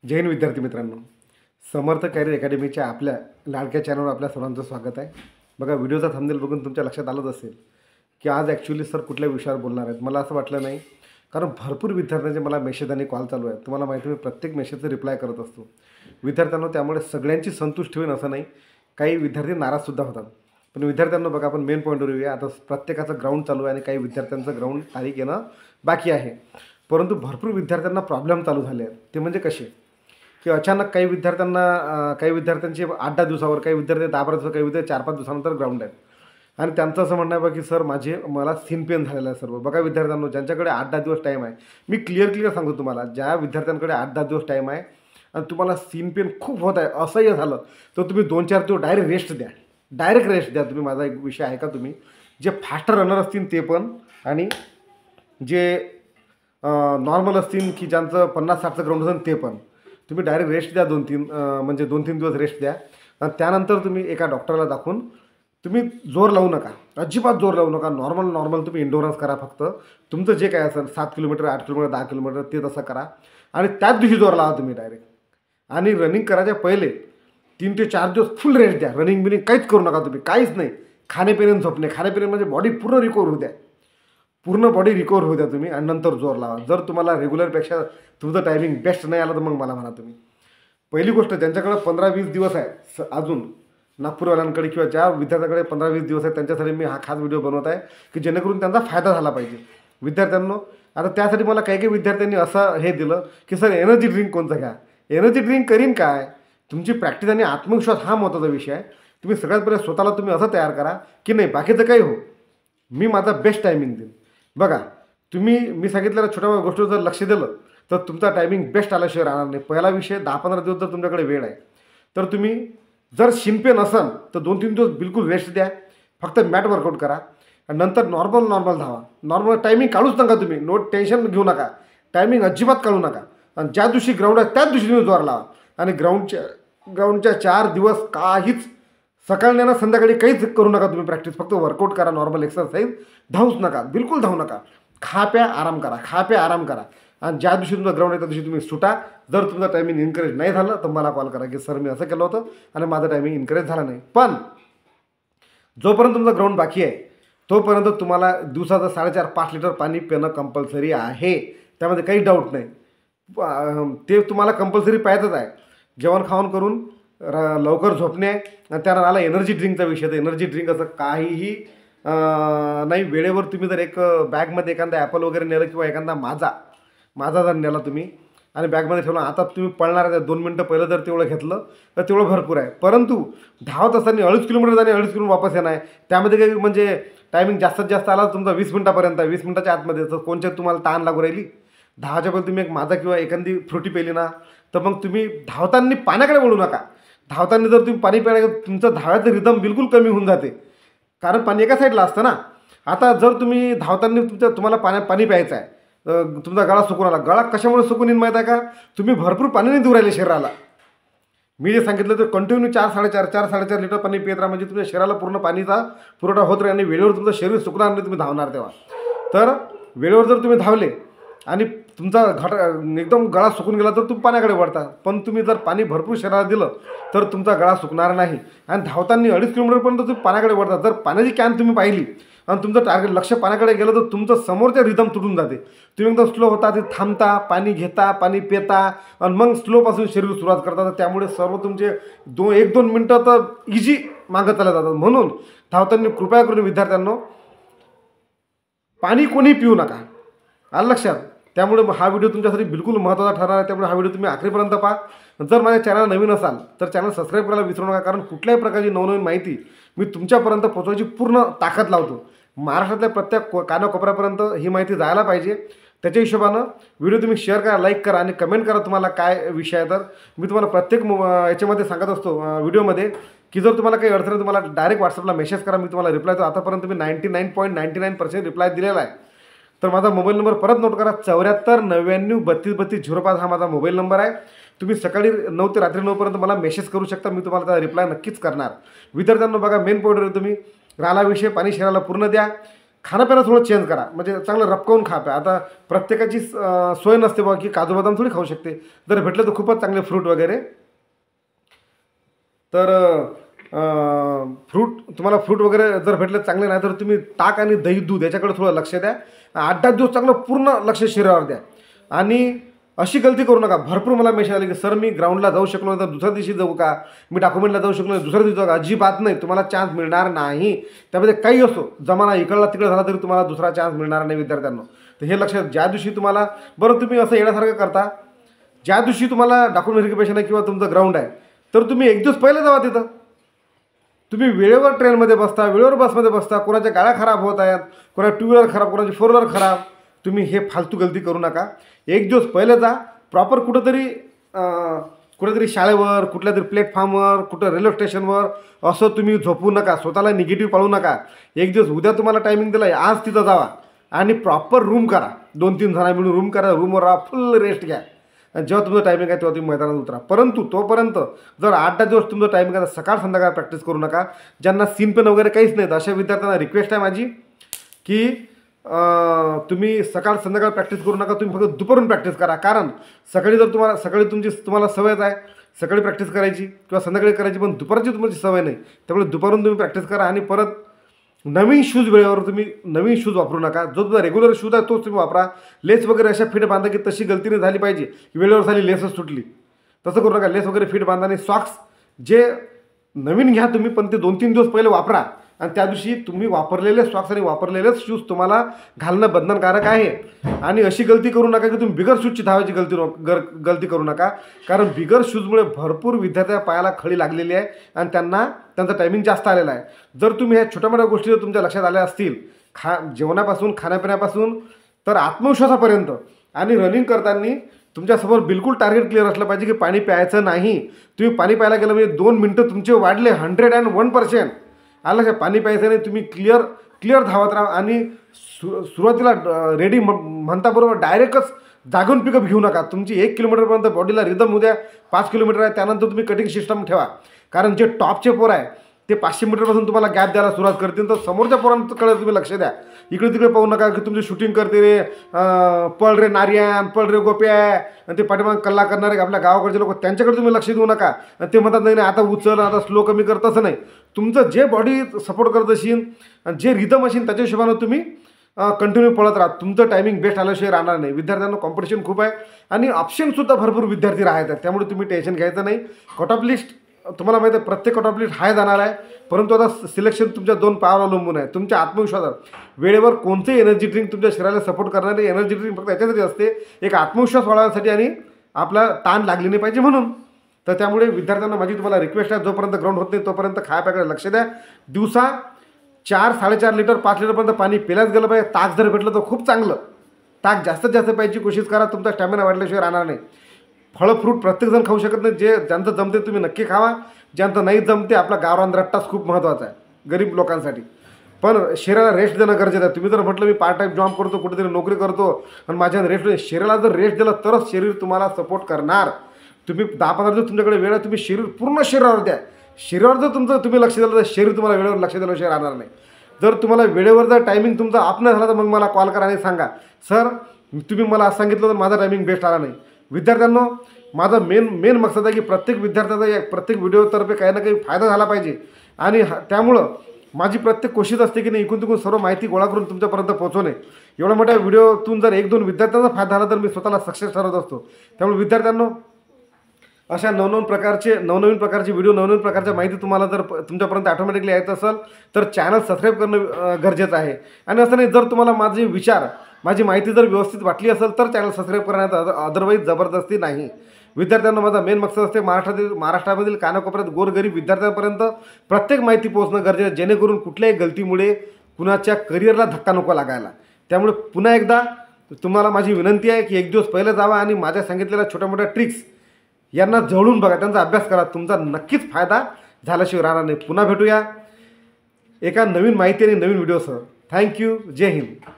जय हिंद विद्यार्थी मित्रांनो, समर्थ कॅरियर अकॅडमीच्या आपल्या लाडक्या चॅनलवर आपल्या सर्वांचं स्वागत आहे. बघा, व्हिडिओचा थंबनेल बघून तुमच्या लक्षात आलंच असेल की आज ॲक्च्युली सर कुठल्या विषयावर बोलणार आहेत. मला असं वाटलं नाही, कारण भरपूर विद्यार्थ्यांचे मला मेसेज आणि कॉल चालू आहेत. तुम्हाला माहिती आहे, मी प्रत्येक मेसेजचं रिप्लाय करत असतो विद्यार्थ्यांना. त्यामुळे सगळ्यांची संतुष्टी होईल असं नाही, काही विद्यार्थी नाराजसुद्धा होतात. पण विद्यार्थ्यांना बघा, आपण मेन पॉईंटवर येऊया. आता प्रत्येकाचं ग्राउंड चालू आहे आणि काही विद्यार्थ्यांचं ग्राउंड तारीख येणं बाकी आहे. परंतु भरपूर विद्यार्थ्यांना प्रॉब्लेम चालू झाले आहेत. ते म्हणजे कसे की अचानक काही विद्यार्थ्यांना काही विद्यार्थ्यांचे 8-10 दिवसावर, काही विद्यार्थी 10-12 दिवस, काही विद्यार्थी 4-5 दिवसानंतर ग्राउंड आहेत. आणि त्यांचं असं म्हणणं आहे बघा की सर मला सीन पेन झालेलं आहे सर्व. बघा विद्यार्थ्यांनो, ज्यांच्याकडे 8-10 दिवस टाईम आहे, मी क्लिअर सांगतो तुम्हाला, ज्या विद्यार्थ्यांकडे 8-10 दिवस टाईम आहे आणि तुम्हाला सीन पेन खूप होत आहे, असह्य झालं, तर तुम्ही 2-4 दिवस डायरेक्ट रेस्ट द्या. डायरेक्ट रेस्ट द्या तुम्ही. माझा एक विषय आहे का, तुम्ही जे फास्टर रनर असतील ते पण, आणि जे नॉर्मल असतील की ज्यांचं 50-60चं ग्राउंड असेल ते पण, तुम्ही डायरेक्ट रेस्ट द्या. 2-3 दिवस रेस्ट द्या. आणि त्यानंतर तुम्ही एका डॉक्टरला दाखवून तुम्ही जोर लावू नका, अजिबात जोर लावू नका. नॉर्मल तुम्ही इंडोरन्स करा. फक्त तुमचं जे काय असेल 7 किलोमीटर, 8 किलोमीटर, 10 किलोमीटर, ते तसं करा. आणि त्याच दिवशी जोर लावा तुम्ही डायरेक्ट. आणि रनिंग करायच्या पहिले 3 ते 4 दिवस फुल रेस्ट द्या. रनिंग काहीच करू नका तुम्ही, काहीच नाही. खाणेपिणे झोपणे, खाणेपिणे म्हणजे बॉडी पूर्ण रिकवर होऊ द्या. पूर्ण बॉडी रिकवर होऊ द्या तुम्ही, आणि नंतर जोर लावा. जर तुम्हाला रेग्युलरपेक्षा तुमचं टायमिंग बेस्ट नाही आलं तर मग मला म्हणा तुम्ही. पहिली गोष्ट, ज्यांच्याकडे 15-20 दिवस आहे अजून नागपूरवाल्यांकडे, किंवा ज्या विद्यार्थ्याकडे 15-20 दिवस आहेत, त्यांच्यासाठी मी हा खास व्हिडिओ बनवत आहे की जेणेकरून त्यांचा फायदा झाला पाहिजे विद्यार्थ्यांनो. आता त्यासाठी मला काही विद्यार्थ्यांनी असं हे दिलं की सर एनर्जी ड्रिंक कोणतं घ्या. एनर्जी ड्रिंक करीन काय, तुमची प्रॅक्टिस आणि आत्मविश्वास हा महत्त्वाचा विषय आहे. तुम्ही सगळ्यात पहिले स्वतःला तुम्ही असं तयार करा की नाही, बाकीचं काही हो, मी माझा बेस्ट टायमिंग देईन. बघा, मी सांगितलेल्या छोट्या गोष्टीवर जर लक्ष दिलं तर तुमचा टायमिंग बेस्ट आल्याशिवाय राहणार नाही. पहिला विषय, 10-15 दिवस जर तुमच्याकडे वेळ आहे तर तुम्ही जर शिंपे नसाल तर 2-3 दिवस बिलकुल रेस्ट द्या. फक्त मॅट वर्कआउट करा आणि नंतर नॉर्मल धावा. नॉर्मल टायमिंग काढूच नका तुम्ही. टेन्शन घेऊ नका, टायमिंग अजिबात काढू नका. आणि ज्या दिवशी ग्राउंड आहे त्याच दिवशी तुम्ही जोर लावा. आणि ग्राउंडच्या 4 दिवस काहीच, सकाळी ना संध्याकाळी काहीच करू नका तुम्ही प्रॅक्टिस. फक्त वर्कआउट करा, नॉर्मल एक्सरसाइज. धावूच नका, बिलकुल धावू नका. खा प्या आराम करा. आणि ज्या दिवशी तुमचा ग्राउंड आहे त्या दिवशी तुम्ही सुटा. जर तुमचं टायमिंग इन्करेज नाही झालं तर मला कॉल करा की सर मी असं केलं होतं आणि माझं टायमिंग इन्करेज झालं नाही. पण जोपर्यंत तुमचं ग्राउंड बाकी आहे तोपर्यंत तुम्हाला दिवसाचं 4.5-5 लिटर पाणी पिणं कंपल्सरी आहे. त्यामध्ये काही डाऊट नाही. ते तुम्हाला कंपल्सरी पाहायचंच आहे. जेवण खावण करून लवकर झोपणे. आणि त्यानंतर आला एनर्जी ड्रिंकचा विषय. तर एनर्जी ड्रिंक असं काहीही नाही. वेळेवर तुम्ही जर एक बॅगमध्ये एखादा ॲपल वगैरे नेलं, किंवा एखादा माझा जर नेला तुम्ही आणि बॅगमध्ये ठेवला, आता तुम्ही पळणार आहे 2 मिनटं पहिलं जर तेवढं घेतलं तर तेवढं भरपूर आहे. परंतु धावत असताना 2.5 किलोमीटर जाणे, 2.5 किलोमीटर वापस येणार आहे. त्यामध्ये काही म्हणजे टायमिंग जास्तीत जास्त आला तुमचा 20 मिनटापर्यंत, 20 मिनटाच्या आतमध्ये. तर कोणत्या तुम्हाला ताण लागू राहिली. धावाच्या पहिले तुम्ही एक माझा किंवा एखादी फ्रुटी पेली ना, तर मग तुम्ही धावताना पाण्याकडे वळू नका. धावताना जर तुम्ही पाणी प्यायला, तुमचं धावायचं रिदम बिलकुल कमी होऊन जाते, कारण पाणी एका साईडला असतं ना. आता जर तुम्ही धावताना तुम्हाला पाणी प्यायचं आहे, तुमचा गळा सुकून आला. गळा कशामुळे सुकून येईल माहीत आहे का, तुम्ही भरपूर पाणी नाही देऊ राहिले शरीराला. मी जे सांगितलं तर कंटिन्यू 4-4.5 लिटर पाणी पित राहा, म्हणजे तुमच्या शरीराला पूर्ण पाणीचा पुरवठा होत राहील आणि वेळेवर तुमचं शरीर सुकणार नाही तुम्ही धावणार तेव्हा. तर वेळेवर जर तुम्ही धावले आणि तुमचा एकदम गळा सुकून गेला तर तुम्ही पाण्याकडे वळता. पण तुम्ही जर पाणी भरपूर शरीराला दिलं तर तुमचा गळा सुकणार नाही. आणि धावताना 2.5 किलोमीटरपर्यंत तुम्ही पाण्याकडे वळता. जर पाण्याची कॅन तुम्ही पाहिली आणि तुमचं टार्गेट लक्ष पाण्याकडे गेलं तर तुमचं समोरच्या रिदम तुटून जाते. तुम्ही एकदम स्लो होता, ते थांबता, पाणी घेता, पाणी पिता आणि मग स्लोपासून शरीर सुरुवात करता. तर त्यामुळे सर्व तुमचे 1-2 मिनटं तर इझी मागत चालत जातात. म्हणून धावताना कृपया करून विद्यार्थ्यांनो, पाणी कोणी पिऊ नका, आलं लक्षात. त्यामुळे हा व्हिडिओ तुमच्यासाठी बिलकुल महत्त्वाचा ठरणार आहे. त्यामुळे हा व्हिडिओ तुम्ही आखरीपर्यंत पहा. जर माझ्या चॅनल नवीन असाल तर चॅनल सबस्क्राईब करायला विसरू नका, कारण कुठल्याही प्रकारची नवनवीन माहिती मी तुमच्यापर्यंत पोहोचवायची पूर्ण ताकद लावतो. महाराष्ट्रातल्या प्रत्येक कानाकोपऱ्यापर्यंत ही माहिती जायला पाहिजे. त्याच्या हिशोबानं व्हिडिओ तुम्ही शेअर करा, लाईक करा आणि कमेंट करा तुम्हाला काय विषय आहे. तर मी तुम्हाला प्रत्येक याच्यामध्ये सांगत असतो व्हिडिओमध्ये की जर तुम्हाला काही अडचण तुम्हाला डायरेक्ट व्हॉट्सअपला मेसेज करा, मी तुम्हाला रिप्लाय देतो. आतापर्यंत मी 99.99% रिप्लाय दिलेला आहे. तर माझा मोबाईल नंबर परत नोट करा, 74 99 32 32 05 हा माझा मोबाईल नंबर आहे. तुम्ही सकाळी 9 ते रात्री 9 पर्यंत मला मेसेज करू शकता, मी तुम्हाला त्याचा रिप्लाय नक्कीच करणार. विद्यार्थ्यांना बघा, मेन पॉईंटवर तुम्ही राहिला विषय, पाणी शरीराला पूर्ण द्या. खाणंपिणं थोडं चेंज करा, म्हणजे चांगलं रपकवून खा प्या. आता प्रत्येकाची सोय नसते बघा की काजू बदाम थोडी खाऊ शकते, जर भेटलं तर खूपच चांगले फ्रूट वगैरे. तर तुम्हाला फ्रूट वगैरे जर भेटले चांगले नाही तर तुम्ही ताक आणि दही दूध याच्याकडे थोडं लक्ष द्या. 8-10 दिवस चांगलं पूर्ण लक्ष शरीरावर द्या. आणि अशी गलती करू नका. भरपूर मला मेसेज आले की सर मी ग्राउंडला जाऊ शकलो नाही तर दुसऱ्या दिवशी जाऊ का, मी डॉक्युमेंटला जाऊ शकलो नाही दुसऱ्या दिवशी जाऊ का. अजिबात नाही, तुम्हाला चान्स मिळणार नाही. त्यामध्ये काही असो, जमाना इकडला तिकडे झाला तरी तुम्हाला दुसरा चान्स मिळणार नाही विद्यार्थ्यांना. तर हे लक्षात, ज्या दिवशी तुम्हाला बरं तुम्ही असं येण्यासारखं करता, ज्या दिवशी तुम्हाला डॉक्युमेंट व्हेरिफिकेशन आहे किंवा तुमचं ग्राउंड आहे तर तुम्ही एक दिवस पहिले जावा तिथं. तुम्ही वेळेवर ट्रेनमध्ये बसता, वेळेवर बसमध्ये बसता, कोणाच्या गाड्या खराब होत आहेत, कोणा टू व्हीलर खराब, कोणाची फोर व्हीलर खराब. तुम्ही हे फालतू गलती करू नका. एक दिवस पहिले जा. प्रॉपर कुठेतरी शाळेवर, कुठल्या तरी प्लॅटफॉर्मवर, कुठं रेल्वे स्टेशनवर असं तुम्ही झोपू नका, स्वतःला निगेटिव्ह पाळू नका. एक दिवस उद्या तुम्हाला टायमिंग दिला आहे, आज तिथं जावा आणि प्रॉपर रूम करा. 2-3 जणा मिळून रूम करा, रूमवर राहा, फुल रेस्ट घ्या. आणि जेव्हा तुमचं टायमिंग आहे तेव्हा तुम्ही मैदानात उतरा. परंतु तोपर्यंत जर 8-10 दिवस तुमचं टायमिंग आहे सकाळ संध्याकाळ प्रॅक्टिस करू नका. ज्यांना सीन पेन वगैरे काहीच नाही अशा विद्यार्थ्यांना रिक्वेस्ट आहे माझी की तुम्ही सकाळ संध्याकाळ प्रॅक्टिस करू नका. तुम्ही फक्त दुपारून प्रॅक्टिस करा. कारण सकाळी जर सकाळी तुम्हाला सवयच आहे सकाळी प्रॅक्टिस करायची किंवा संध्याकाळी करायची, पण दुपारची तुमची सवय नाही. त्यामुळे दुपारून तुम्ही प्रॅक्टिस करा. आणि परत नवीन शूज वेळेवर तुम्ही नवीन शूज वापरू नका. जो तुमचा रेग्युलर शूज आहे तोच तुम्ही वापरा. लेस वगैरे अशा फिट बांधा की तशी गलतीने झाली पाहिजे की वेळेवर झाली लेसच सुटली, तसं करू नका. लेस वगैरे फिट बांधा. आणि सॉक्स जे नवीन घ्या तुम्ही, पण ते 2-3 दिवस पहिले वापरा. आणि त्या दिवशी तुम्ही वापरलेले सॉक्स आणि वापरलेलेच शूज तुम्हाला घालणं बंधनकारक आहे. आणि अशी गलती करू नका की तुम्ही बिगर शूजची धावायची गलती करू नका. कारण बिगर शूजमुळे भरपूर विद्यार्थ्या पायाला खळी लागलेली आहे आणि त्यांचा टायमिंग जास्त आलेला आहे. जर तुम्ही ह्या छोट्या मोठ्या गोष्टी जर तुमच्या लक्षात आल्या असतील, जेवणापासून खाण्यापिण्यापासून तर आत्मविश्वासापर्यंत, आणि रनिंग करताना तुमच्यासमोर बिलकुल टार्गेट क्लिअर असलं पाहिजे की पाणी प्यायचं नाही. तुम्ही पाणी प्यायला गेलं म्हणजे 2 मिनटं तुमचे वाढले 101%. आलं का, पाणी प्यायचं नाही. तुम्ही क्लिअर धावत राहा. आणि सुरुवातीला रेडी म्हणताबरोबर डायरेक्टच जागून पिकअप घेऊ नका. तुमची 1 किलोमीटरपर्यंत बॉडीला रिदम होऊ द्या. 5 किलोमीटर आहे त्यानंतर तुम्ही कटिंग सिस्टम ठेवा. कारण जे टॉपचे पोर आहे ते 500 मीटरपासून तुम्हाला गॅप द्यायला सुरुवात करतील, तर समोरच्या पोरांकडे तुम्ही लक्ष द्या. इकडे तिकडे पाहू नका की तुमची शूटिंग करते रे, पळ रे नार्यान, पळ रे गोप्या, आणि ते पाठीमाग कल्ला करणारे आपल्या गावाकडचे लोक, त्यांच्याकडे तुम्ही लक्ष देऊ नका. आणि ते म्हणतात नाही आता उचल, आता स्लो कमी कर, तसं नाही. तुमचं जे बॉडी सपोर्ट करत असेल आणि जे रिदम असेल त्याच्या हिशोबानं तुम्ही कंटिन्यू पळत राहा. तुमचं टायमिंग बेस्ट आल्याशिवाय राहणार नाही. विद्यार्थ्यांना कॉम्पिटिशन खूप आहे आणि ऑप्शनसुद्धा भरपूर विद्यार्थी राहतात. त्यामुळे तुम्ही टेन्शन घ्यायचं नाही. कट ऑफ लिस्ट तुम्हाला माहिती आहे प्रत्येक कट ऑफ लिस्ट हाय जाणार आहे, परंतु आता सिलेक्शन तुमच्या 2 पायावर अवलंबून आहे. तुमच्या आत्मविश्वासावर. वेळेवर कोणतेही एनर्जी ड्रिंक तुमच्या शरीराला सपोर्ट करणारे एनर्जी ड्रिंक फक्त याच्यासाठी असते, एक आत्मविश्वास वाढवण्यासाठी आणि आपला ताण लागली नाही पाहिजे म्हणून. तर त्यामुळे विद्यार्थ्यांना माझी तुम्हाला रिक्वेस्ट आहे, जोपर्यंत ग्राउंड होत नाही तोपर्यंत खायाप्याकडे लक्ष द्या. दिवसा 4-4.5 लिटर 5 लिटरपर्यंत पाणी पिल्याच गेलं पाहिजे. ताक जर भेटलं तर खूप चांगलं. ताक जास्तीत जास्त प्यायची कोशिश करा. तुमचा स्टॅमिना वाढल्याशिवाय राहणार नाही. फळं फ्रूट प्रत्येकजण खाऊ शकत नाही. ज्यांचं जमते तुम्ही नक्की खावा. ज्यांचं नाही जमते आपला गावरान रट्टाच खूप महत्त्वाचा आहे गरीब लोकांसाठी. पण शरीराला रेस्ट देणं गरजेचं आहे. तुम्ही जर म्हटलं मी पार्ट टाईम जॉब करतो, कुठेतरी नोकरी करतो आणि माझ्या रेस्ट, शरीराला जर रेस्ट दिला तरच शरीर तुम्हाला सपोर्ट करणार. तुम्ही 10-15 दिवस तुमच्याकडे वेळ आहे, तुम्ही पूर्ण शरीरावर द्या. शरीरावर जर तुम्ही लक्ष दिलं तर शरीर तुम्हाला वेळेवर लक्ष दिल्याशिवाय राहणार नाही. जर तुम्हाला वेळेवर जर टायमिंग तुमचा अप नाही झाला तर मग मला कॉल करा आणि सांगा सर तुम्ही मला असं सांगितलं तर माझा टायमिंग बेस्ट आला नाही. विद्यार्थ्यांनो, माझा मेन मकसद आहे की प्रत्येक विद्यार्थ्याचा प्रत्येक व्हिडिओतर्फे काही ना काही फायदा झाला पाहिजे. आणि त्यामुळं माझी प्रत्येक कोशिश असते की नाही इकडून तिकडून सर्व माहिती गोळा करून तुमच्यापर्यंत पोहोचवणे. एवढ्या मोठ्या व्हिडिओतून जर 1-2 विद्यार्थ्यांचा फायदा झाला तर मी स्वतःला सक्सेस ठरवत असतो. त्यामुळे विद्यार्थ्यांनो, अशा नवनवीन प्रकारचे व्हिडिओ, नवनवीन प्रकारच्या माहिती तुम्हाला जर तुमच्यापर्यंत ऑटोमॅटिकली यायचं असेल तर चॅनल सबस्क्राईब करणं गरजेचं आहे. आणि असं नाही, जर तुम्हाला माझे विचार, माझी माहिती जर व्यवस्थित वाटली असेल तर चॅनल सबस्क्राईब करण्यात, अदरवाईज जबरदस्ती नाही. विद्यार्थ्यांना माझा मेन मकसद असते महाराष्ट्रामधील कानाकोपऱ्यात गोरगरीब विद्यार्थ्यांपर्यंत प्रत्येक माहिती पोहोचणं गरजेचं आहे, जेणेकरून कुठल्याही गलतीमुळे कुणाच्या करिअरला धक्का नको लागायला. त्यामुळे पुन्हा एकदा तुम्हाला माझी विनंती आहे की 1 दिवस पहिले जावा आणि माझ्या सांगितलेल्या छोट्या मोठ्या ट्रिक्स यांना जवळून बघा, त्यांचा अभ्यास करा. तुमचा नक्कीच फायदा झाल्याशिवाय राहणार नाही. पुन्हा भेटूया एका नवीन माहिती आणि नवीन व्हिडिओसह. थँक्यू. जय हिंद.